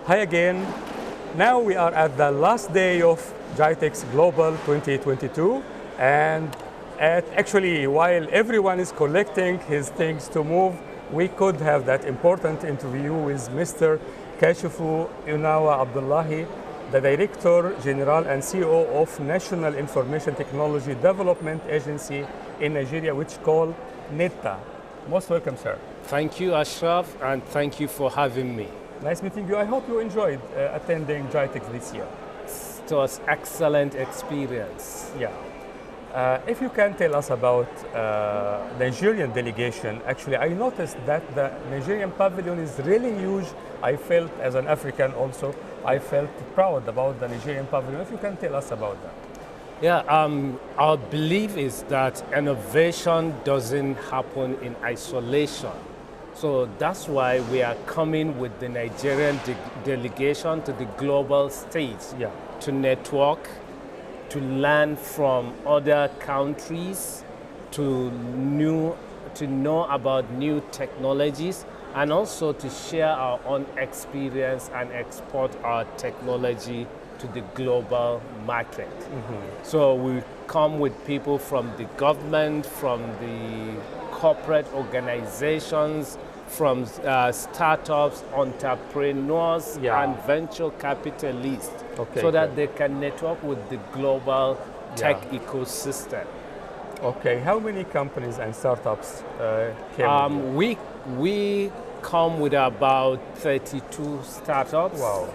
Hi again. Now we are at the last day of GITEX Global 2022, and actually while everyone is collecting his things to move, we could have that important interview with Mr. Kashifu Inuwa Abdullahi, the Director General and CEO of National Information Technology Development Agency in Nigeria, which called NITA. Most welcome, sir. Thank you, Ashraf, and thank you for having me. Nice meeting you. I hope you enjoyed attending GITEX this year. It was an excellent experience. Yeah. If you can tell us about Nigerian delegation, actually I noticed that the Nigerian Pavilion is really huge. I felt, as an African also, I felt proud about the Nigerian Pavilion. If you can tell us about that. Yeah, our belief is that innovation doesn't happen in isolation. So that's why we are coming with the Nigerian delegation to the global stage to network, to learn from other countries, to know about new technologies, and also to share our own experience and export our technology to the global market. So we come with people from the government, from the corporate organizations, from startups, entrepreneurs, and venture capitalists, so that they can network with the global tech ecosystem. Okay, how many companies and startups came? We come with about 32 startups. Wow.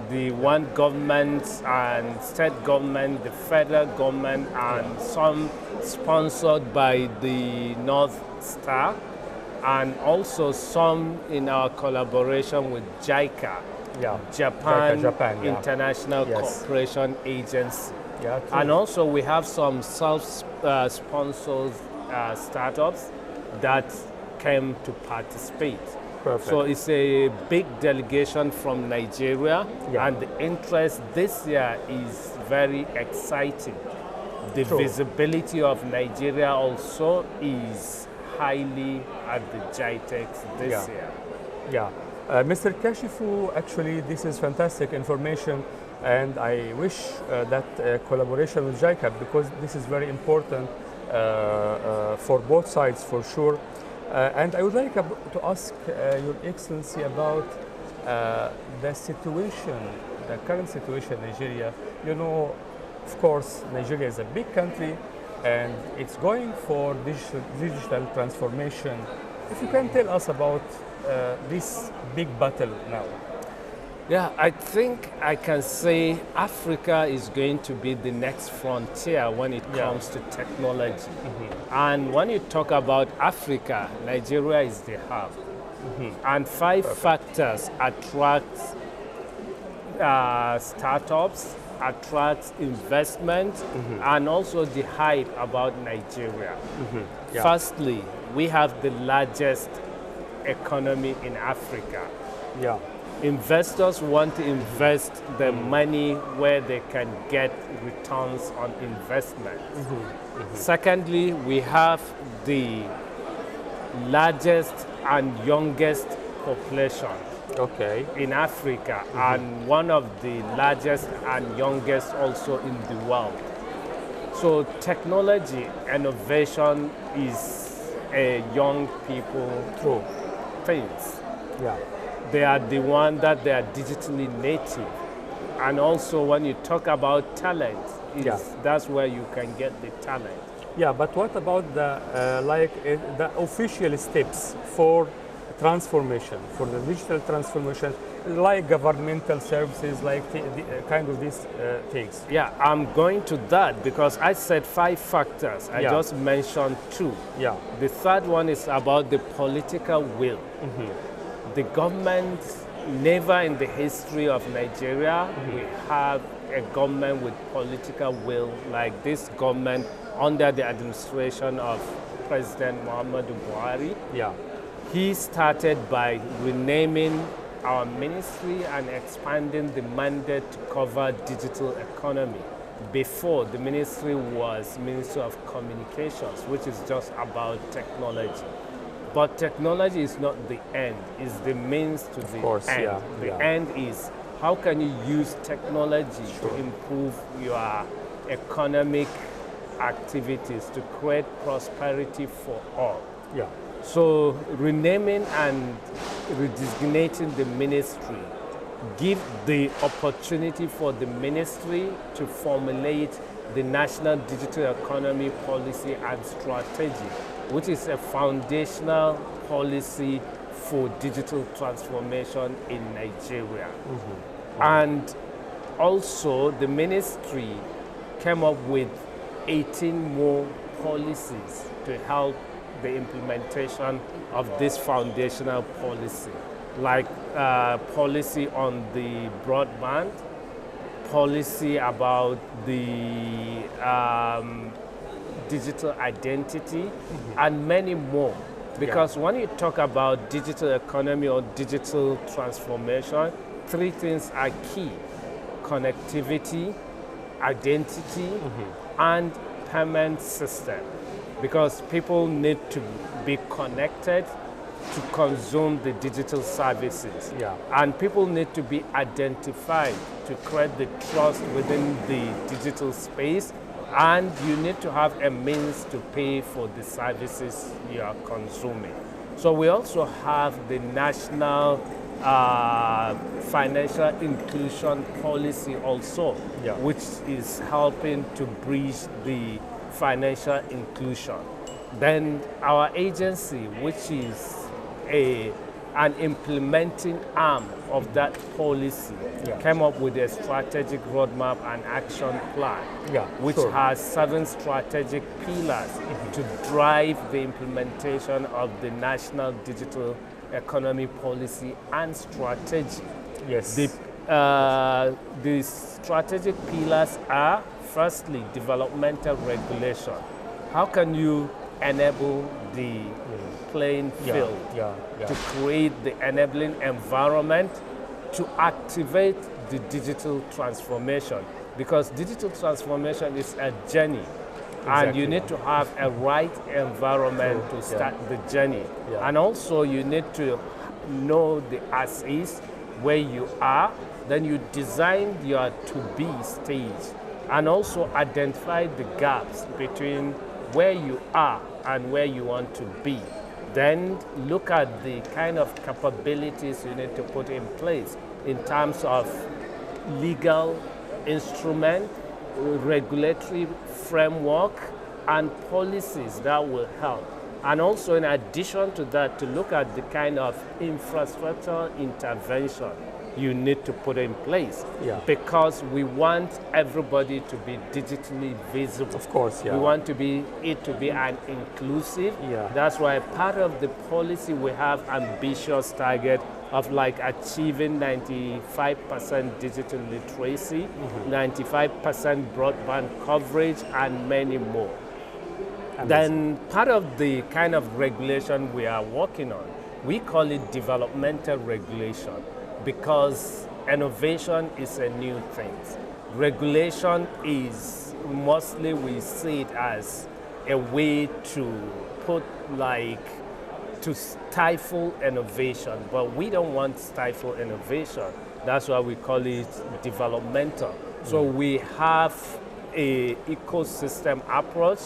The one government and state government, the federal government, and some sponsored by the North Star, and also some in our collaboration with JICA, Japan International Cooperation Agency. And also we have some self-sponsored startups that came to participate. Perfect. So it's a big delegation from Nigeria, and the interest this year is very exciting. The visibility of Nigeria also is highly at the GITEX this year. Yeah. Mr. Kashifu, actually this is fantastic information, and I wish that collaboration with JICA, because this is very important for both sides for sure. And I would like to ask Your Excellency about the situation, the current situation in Nigeria. You know, of course, Nigeria is a big country and it's going for digital transformation. If you can tell us about this big battle now. Yeah, I think I can say Africa is going to be the next frontier when it comes to technology. And when you talk about Africa, Nigeria is the hub. And five factors attract startups, attract investment, and also the hype about Nigeria. Firstly, we have the largest economy in Africa. Investors want to invest their money where they can get returns on investment. Secondly, we have the largest and youngest population in Africa, and one of the largest and youngest also in the world. So technology innovation is a young people things. They are the one that they are digitally native. And also when you talk about talent, that's where you can get the talent. Yeah, but what about the the official steps for transformation, for the digital transformation, like governmental services, like kind of these things? Yeah, I'm going to that because I said 5 factors. I just mentioned 2. The third one is about the political will. The government, never in the history of Nigeria, we have a government with political will like this government under the administration of President Muhammadu Buhari. He started by renaming our ministry and expanding the mandate to cover digital economy. Before, the ministry was Ministry of Communications, which is just about technology. But technology is not the end, it's the means to the end. Yeah, the end is how can you use technology Sure. to improve your economic activities to create prosperity for all. Yeah. So renaming and redesignating the ministry give the opportunity for the ministry to formulate the national digital economy policy and strategy, which is a foundational policy for digital transformation in Nigeria. And also the ministry came up with 18 more policies to help the implementation of this foundational policy, like policy on the broadband, policy about the digital identity, and many more. Because when you talk about digital economy or digital transformation, three things are key: connectivity, identity, and payment system. Because people need to be connected to consume the digital services. And people need to be identified to create the trust within the digital space, and you need to have a means to pay for the services you are consuming. So we also have the national financial inclusion policy also, which is helping to bridge the financial inclusion. Then our agency, which is an implementing arm of that policy, came up with a strategic roadmap and action plan, which has 7 strategic pillars to drive the implementation of the national digital economy policy and strategy. The strategic pillars are, firstly, developmental regulation. How can you enable the playing field to create the enabling environment to activate the digital transformation? Because digital transformation is a journey, and you need to have a right environment to start the journey. And also you need to know the as-is, where you are, then you design your to-be stage, and also identify the gaps between where you are and where you want to be. Then look at the kind of capabilities you need to put in place in terms of legal instrument, regulatory framework, and policies that will help. And also, in addition to that, to look at the kind of infrastructure intervention you need to put in place, because we want everybody to be digitally visible. Of course, we want it to be an inclusive. That's why part of the policy we have ambitious target of like achieving 95% digital literacy, 95% broadband coverage, and many more. Then part of the kind of regulation we are working on, we call it developmental regulation, because innovation is a new thing. Regulation is mostly, we see it as a way to put to stifle innovation, but we don't want stifle innovation. That's why we call it developmental. So we have a ecosystem approach.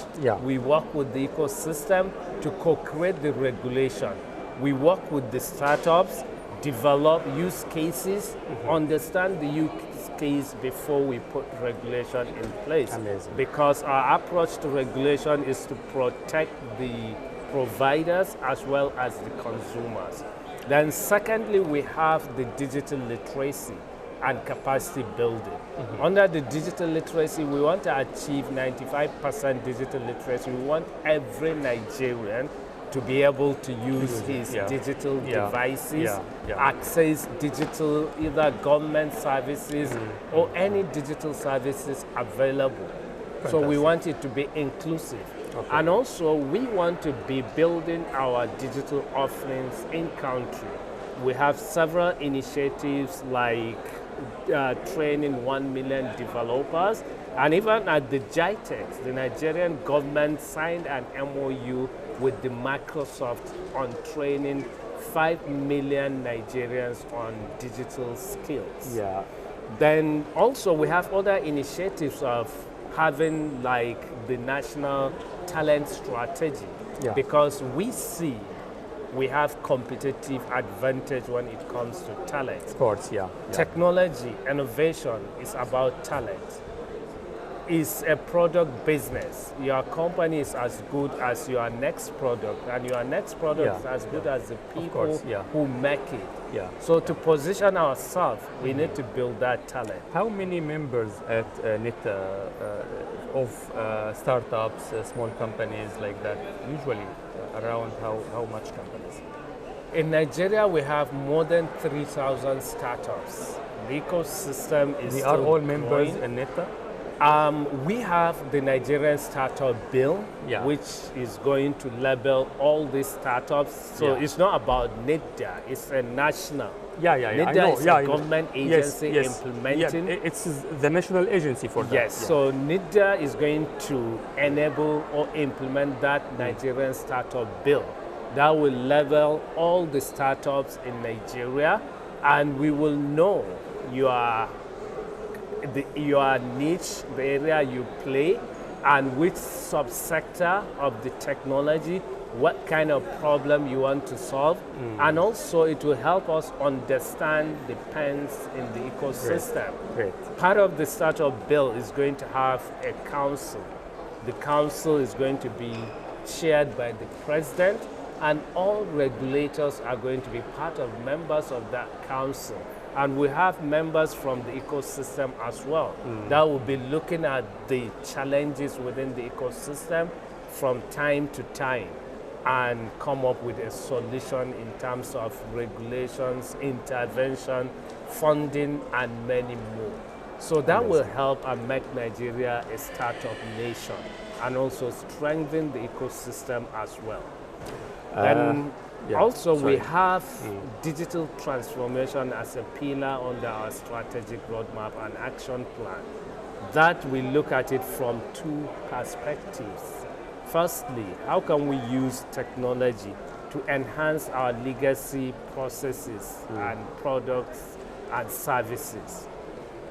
We work with the ecosystem to co-create the regulation. We work with the startups, develop use cases, understand the use case before we put regulation in place. Because our approach to regulation is to protect the providers as well as the consumers. Then secondly, we have the digital literacy and capacity building. Under the digital literacy, we want to achieve 95% digital literacy. We want every Nigerian to be able to use his digital devices, access digital, either government services or any digital services available. So we want it to be inclusive. And also, we want to be building our digital offerings in country. We have several initiatives like training 1 million developers. And even at the GITEX, the Nigerian government signed an MOU with the Microsoft on training 5 million Nigerians on digital skills. Yeah. Then also we have other initiatives of having like the national talent strategy, because we see we have competitive advantage when it comes to talent. Of course, yeah. Technology, innovation is about talent. It's a product business. Your company is as good as your next product, and your next product is as good as the people who make it. Yeah. So to position ourselves, we need to build that talent. How many members at NITA of startups, small companies like that, usually around how much companies? In Nigeria, we have more than 3,000 startups. The ecosystem is They are all members growing. in NITA? We have the Nigerian Startup Bill, which is going to label all these startups. So it's not about NITA, it's a national. NITA is a government agency implementing. Yeah, it's the national agency for that. Yes, so NITA is going to enable or implement that Nigerian Startup Bill that will level all the startups in Nigeria, and we will know your niche, the area you play, and which subsector of the technology, what kind of problem you want to solve. And also it will help us understand the pains in the ecosystem. Great. Part of the startup bill is going to have a council. The council is going to be chaired by the president, and all regulators are going to be part of members of that council. And we have members from the ecosystem as well that will be looking at the challenges within the ecosystem from time to time and come up with a solution in terms of regulations, intervention, funding, and many more. So that will help and make Nigeria a startup nation and also strengthen the ecosystem as well. Then we have digital transformation as a pillar under our strategic roadmap and action plan. That we look at it from two perspectives. Firstly, how can we use technology to enhance our legacy processes and products and services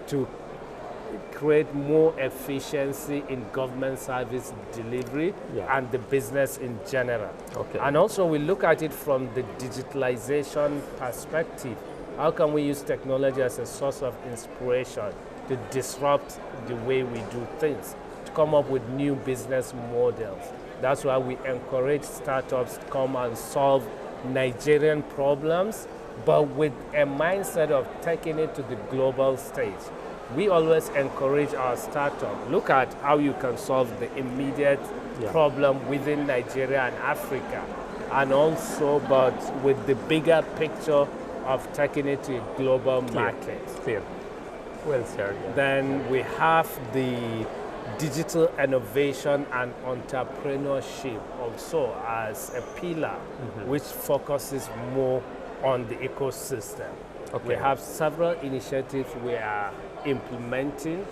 to create more efficiency in government service delivery and the business in general. And also we look at it from the digitalization perspective. How can we use technology as a source of inspiration to disrupt the way we do things, to come up with new business models? That's why we encourage startups to come and solve Nigerian problems, but with a mindset of taking it to the global stage. We always encourage our startup, look at how you can solve the immediate problem within Nigeria and Africa, and also, but with the bigger picture of taking it to a global market. Well said. Then we have the digital innovation and entrepreneurship also as a pillar, which focuses more on the ecosystem. We have several initiatives we are implementing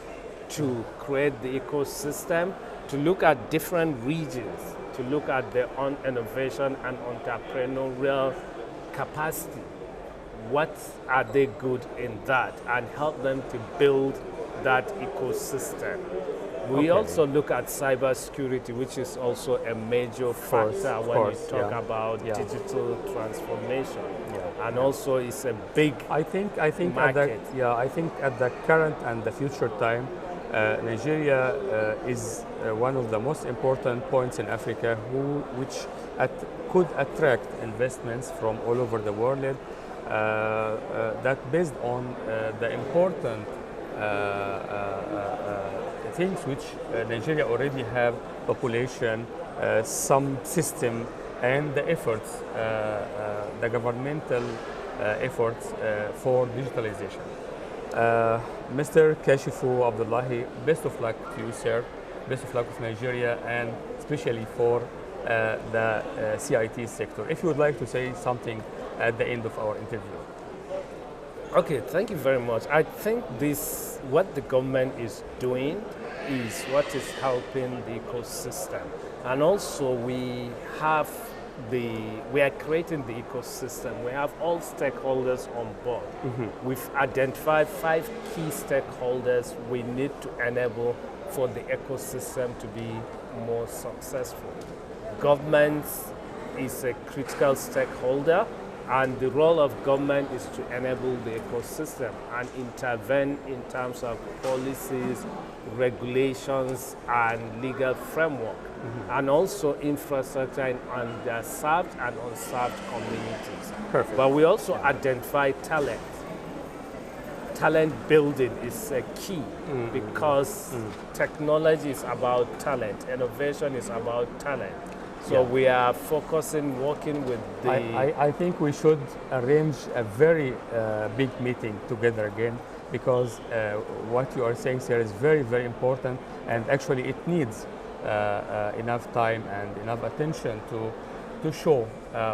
to create the ecosystem, to look at different regions, to look at their own innovation and entrepreneurial capacity. What are they good in that, and help them to build that ecosystem. We also look at cybersecurity, which is also a major factor when you talk about digital transformation. And also it's a big market. I think at the current and the future time, Nigeria is one of the most important points in Africa which could attract investments from all over the world that based on the important things which Nigeria already have: population, some system, and the efforts, the governmental efforts for digitalization. Mr. Kashifu Abdullahi, best of luck to you, sir. Best of luck with Nigeria, and especially for the CIT sector. If you would like to say something at the end of our interview. Okay, thank you very much. I think what the government is doing is what is helping the ecosystem. And also we are creating the ecosystem. We have all stakeholders on board. We've identified 5 key stakeholders we need to enable for the ecosystem to be more successful. Government is a critical stakeholder, and the role of government is to enable the ecosystem and intervene in terms of policies, regulations, and legal framework, and also infrastructure in underserved and unserved communities. Perfect. But we also identify talent. Talent building is a key because technology is about talent, innovation is about talent. So we are focusing, working with the... I think we should arrange a very big meeting together again, because what you are saying here is very, very important, and actually it needs enough time and enough attention to show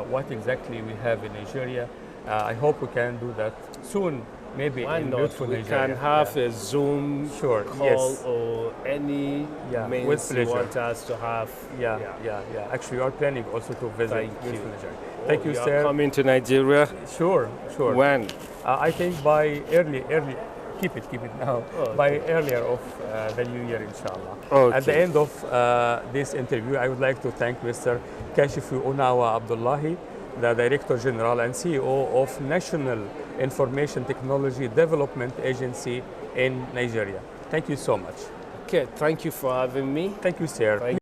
what exactly we have in Nigeria. I hope we can do that soon. Maybe in beautiful we Nigeria. can have a Zoom call or any means you want us to have. Actually, we are planning also to visit beautiful Nigeria. Thank you, you sir. Are coming to Nigeria? Sure. When? I think by early. Keep it now. By earlier of the new year, inshallah. Okay. At the end of this interview, I would like to thank Mr. Kashifu Inuwa Abdullahi, the Director General and CEO of National Information Technology Development Agency in Nigeria. Thank you so much. Okay, thank you for having me. Thank you, sir.